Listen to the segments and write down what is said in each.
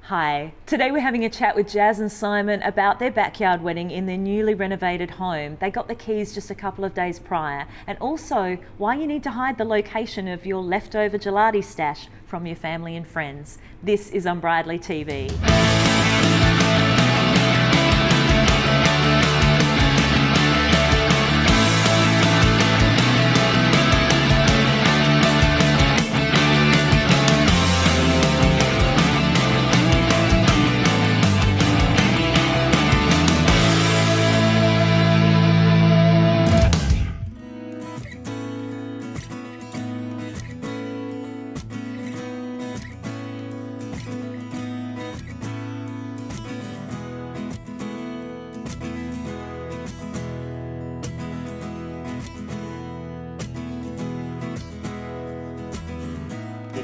Hi, today we're having a chat with Jas and Simon about their backyard wedding in their newly renovated home. They got the keys just a couple of days prior, and also why you need to hide the location of your leftover gelati stash from your family and friends. This is Unbridely TV.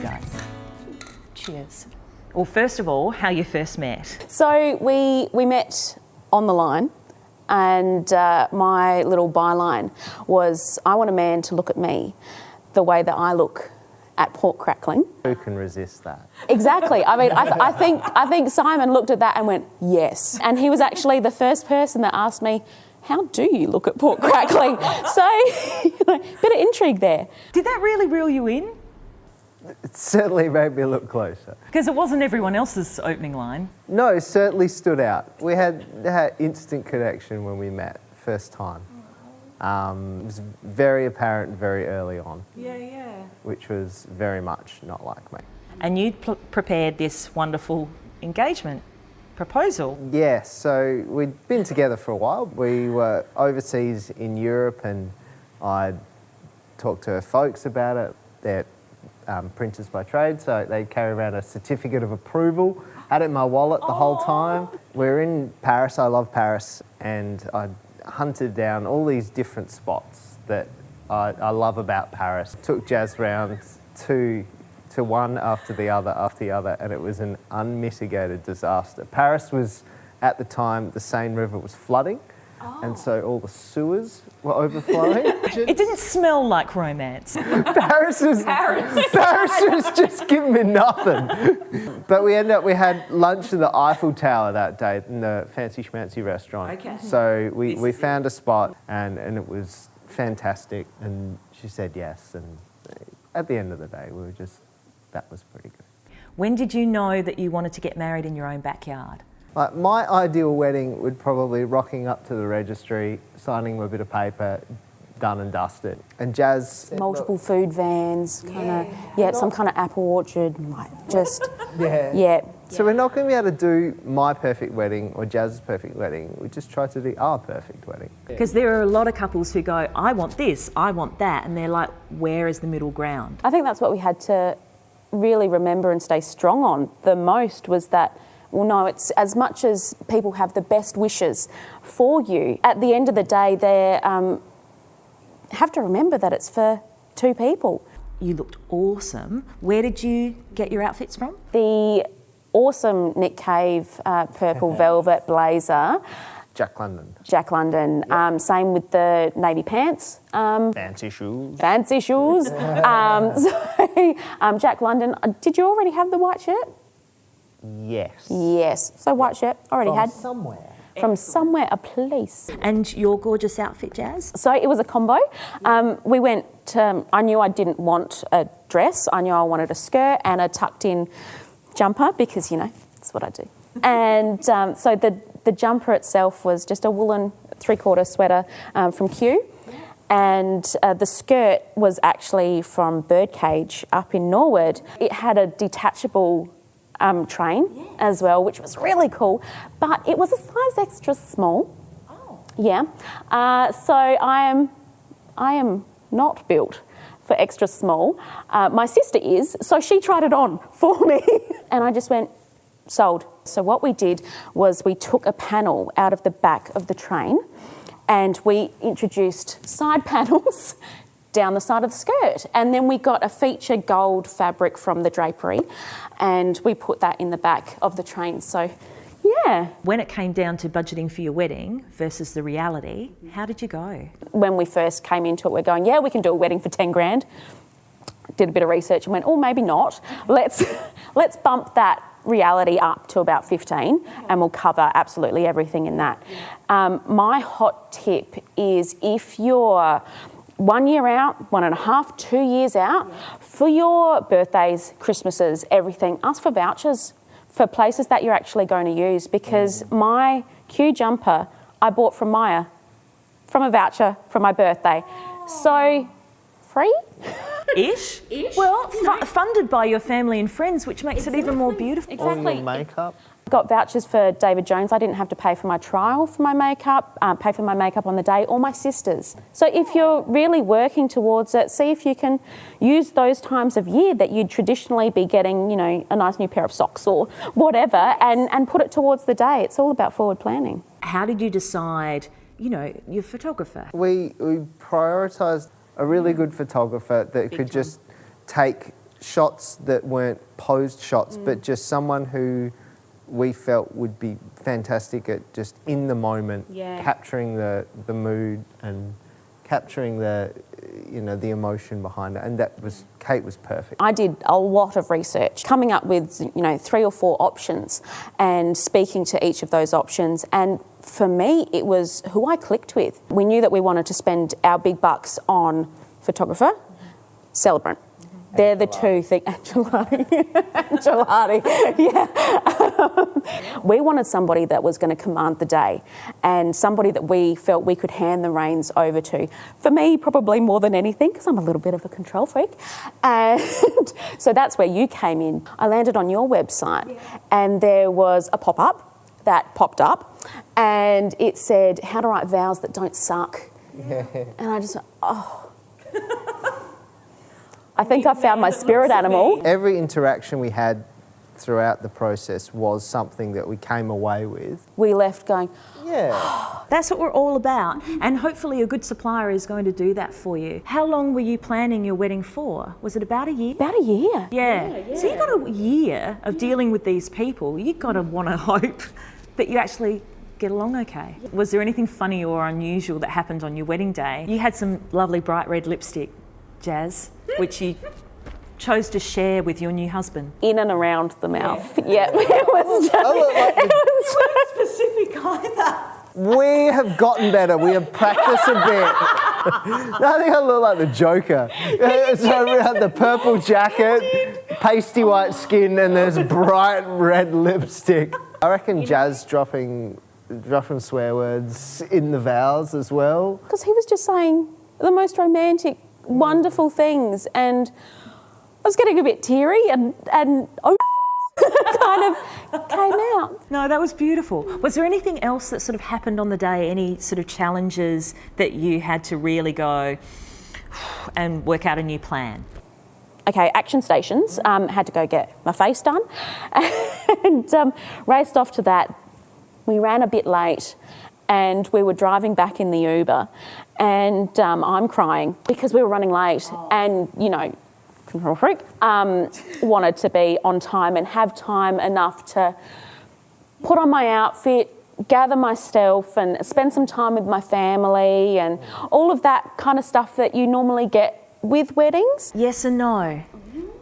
Guys. Cheers. Well, first of all, how you first met? So we met on the line, and my little byline was, I want a man to look at me the way that I look at pork crackling. Who can resist that? Exactly. I mean, I think Simon looked at that and went, yes. And he was actually the first person that asked me, how do you look at pork crackling? So, bit of intrigue there. Did that really reel you in? It certainly made me look closer. Because it wasn't everyone else's opening line. No, it certainly stood out. We had instant connection when we met, first time. It was very apparent very early on. Yeah. Which was very much not like me. And you prepared this wonderful engagement proposal. Yeah, so we'd been together for a while. We were overseas in Europe and I'd talked to her folks about it. They're printers by trade, so they carry around a certificate of approval. Had it in my wallet the whole time. We're in Paris, I love Paris, and I hunted down all these different spots that I love about Paris. Took Jas round to one after the other, and it was an unmitigated disaster. Paris was, at the time, the Seine River was flooding, and so all the sewers were overflowing. It didn't smell like romance. Paris was just giving me nothing. But we had lunch in the Eiffel Tower that day in the fancy schmancy restaurant. Okay. So we found a spot and it was fantastic, and she said yes, and at the end of the day that was pretty good. When did you know that you wanted to get married in your own backyard? Like, my ideal wedding would probably rocking up to the registry, signing a bit of paper, done and dusted. And Jas... Multiple food vans, some kind of apple orchard, Yeah. So we're not going to be able to do my perfect wedding or Jas's perfect wedding. We just try to do our perfect wedding. Because there are a lot of couples who go, I want this, I want that, and they're like, where is the middle ground? I think that's what we had to really remember and stay strong on the most was that, well, no, it's as much as people have the best wishes for you, at the end of the day, they have to remember that it's for two people. You looked awesome. Where did you get your outfits from? The awesome Nick Cave purple velvet blazer. Jack London. Yep. Same with the navy pants. Fancy shoes. Jack London. Did you already have the white shirt? Yes. So white shirt already had. From somewhere, a place. And your gorgeous outfit, Jas? So it was a combo. We went, I knew I didn't want a dress. I knew I wanted a skirt and a tucked in jumper because, that's what I do. And so the jumper itself was just a woolen 3/4 sweater from Q. And the skirt was actually from Birdcage up in Norwood. It had a detachable train as well, which was really cool, but it was a size extra small. Yeah. So I am not built for extra small. My sister is, so she tried it on for me, and I just went, sold. So what we did was we took a panel out of the back of the train, and we introduced side panels down the side of the skirt. And then we got a feature gold fabric from the drapery and we put that in the back of the train. So, yeah. When it came down to budgeting for your wedding versus the reality, how did you go? When we first came into it, we're going, yeah, we can do a wedding for 10 grand. Did a bit of research and went, oh, maybe not. Let's bump that reality up to about 15, and we'll cover absolutely everything in that. My hot tip is if you're 1 year out, 1.5, 2 years out, for your birthdays, Christmases, everything, ask for vouchers for places that you're actually going to use, because my Q jumper I bought from Maya from a voucher for my birthday. So, free? Ish? Well, funded by your family and friends, which makes it even more beautiful. Exactly. All your makeup. Got vouchers for David Jones. I didn't have to pay for my trial for my makeup, pay for my makeup on the day, or my sisters. So if you're really working towards it, see if you can use those times of year that you'd traditionally be getting, you know, a nice new pair of socks or whatever, and put it towards the day. It's all about forward planning. How did you decide, you know, your photographer? We prioritised a really good photographer that could just take shots that weren't posed shots, but just someone who we felt would be fantastic at just in the moment, capturing the mood and capturing the, you know, the emotion behind it. And Kate was perfect. I did a lot of research, coming up with, you know, 3 or 4 options and speaking to each of those options. And for me, it was who I clicked with. We knew that we wanted to spend our big bucks on photographer, Celebrant. They're the two things. Gelati. Yeah. We wanted somebody that was going to command the day and somebody that we felt we could hand the reins over to. For me, probably more than anything, because I'm a little bit of a control freak. And so that's where you came in. I landed on your website and there was a pop-up that popped up and it said, how to write vows that don't suck. Yeah. And I just, I think I found my spirit animal. Every interaction we had throughout the process was something that we came away with. We left going, yeah. That's what we're all about. And hopefully a good supplier is going to do that for you. How long were you planning your wedding for? Was it about a year? about a year. Yeah. So you got a year of dealing with these people. You got to want to hope that you actually get along okay. Was there anything funny or unusual that happened on your wedding day? You had some lovely bright red lipstick, Jas, which you chose to share with your new husband. In and around the mouth. Yeah. It was just Specific either. We have gotten better. We have practiced a bit. I think I look like the Joker. So we had the purple jacket, pasty white skin, and there's bright red lipstick. I reckon Jas dropping swear words in the vows as well. because he was just saying the most romantic, wonderful things, and I was getting a bit teary and kind of came out. No, that was beautiful. Was there anything else that sort of happened on the day? Any sort of challenges that you had to really go and work out a new plan? Okay, action stations, had to go get my face done and raced off to that. We ran a bit late and we were driving back in the Uber and I'm crying because we were running late and, you know, control freak, wanted to be on time and have time enough to put on my outfit, gather myself and spend some time with my family and all of that kind of stuff that you normally get with weddings. Yes and no.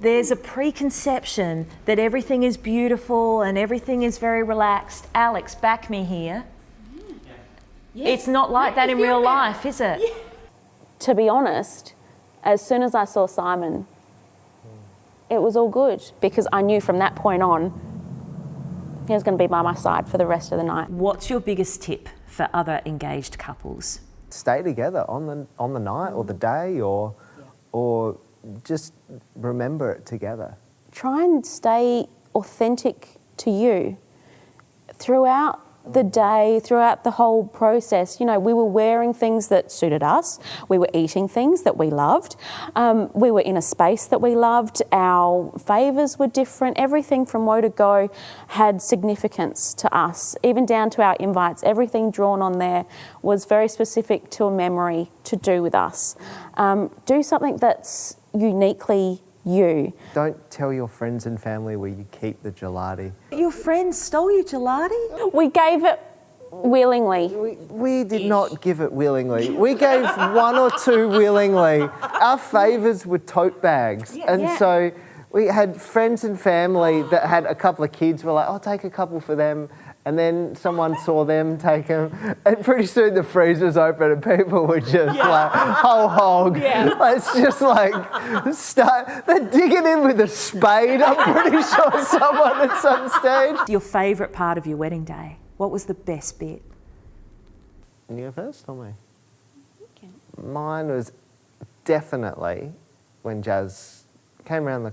There's a preconception that everything is beautiful and everything is very relaxed. Alex, back me here. It's not like that in real life, is it? Yeah. To be honest, as soon as I saw Simon, it was all good because I knew from that point on he was going to be by my side for the rest of the night. What's your biggest tip for other engaged couples? Stay together on the night or the day or just remember it together. Try and stay authentic to you throughout the day, throughout the whole process. You know, we were wearing things that suited us. We were eating things that we loved. We were in a space that we loved. Our favours were different. Everything from woe to go had significance to us, even down to our invites. Everything drawn on there was very specific to a memory to do with us. Do something that's uniquely you. Don't tell your friends and family where you keep the gelati. Your friends stole your gelati? We gave it willingly. We did not give it willingly. We gave 1 or 2 willingly. Our favours were tote bags. So we had friends and family that had a couple of kids. We're like, I'll take a couple for them. And then someone saw them take them, and pretty soon the freezer was open and people were just like, whole hog. Yeah. Let's just like start. They're digging in with a spade, I'm pretty sure, someone at some stage. Your favourite part of your wedding day? What was the best bit? You go first or me? Okay. Mine was definitely when Jas came around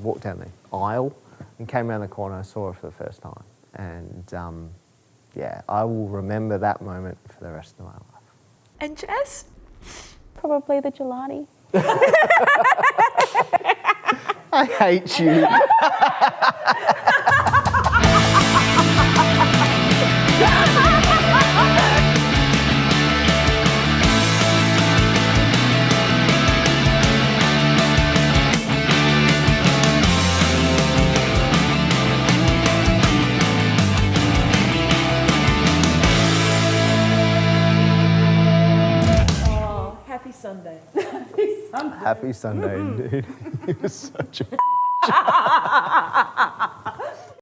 walked down the aisle and came around the corner. I saw her for the first time. And yeah, I will remember that moment for the rest of my life. And Jas? Probably the gelati. I hate you. Happy Sunday. Happy Sunday indeed. You're such a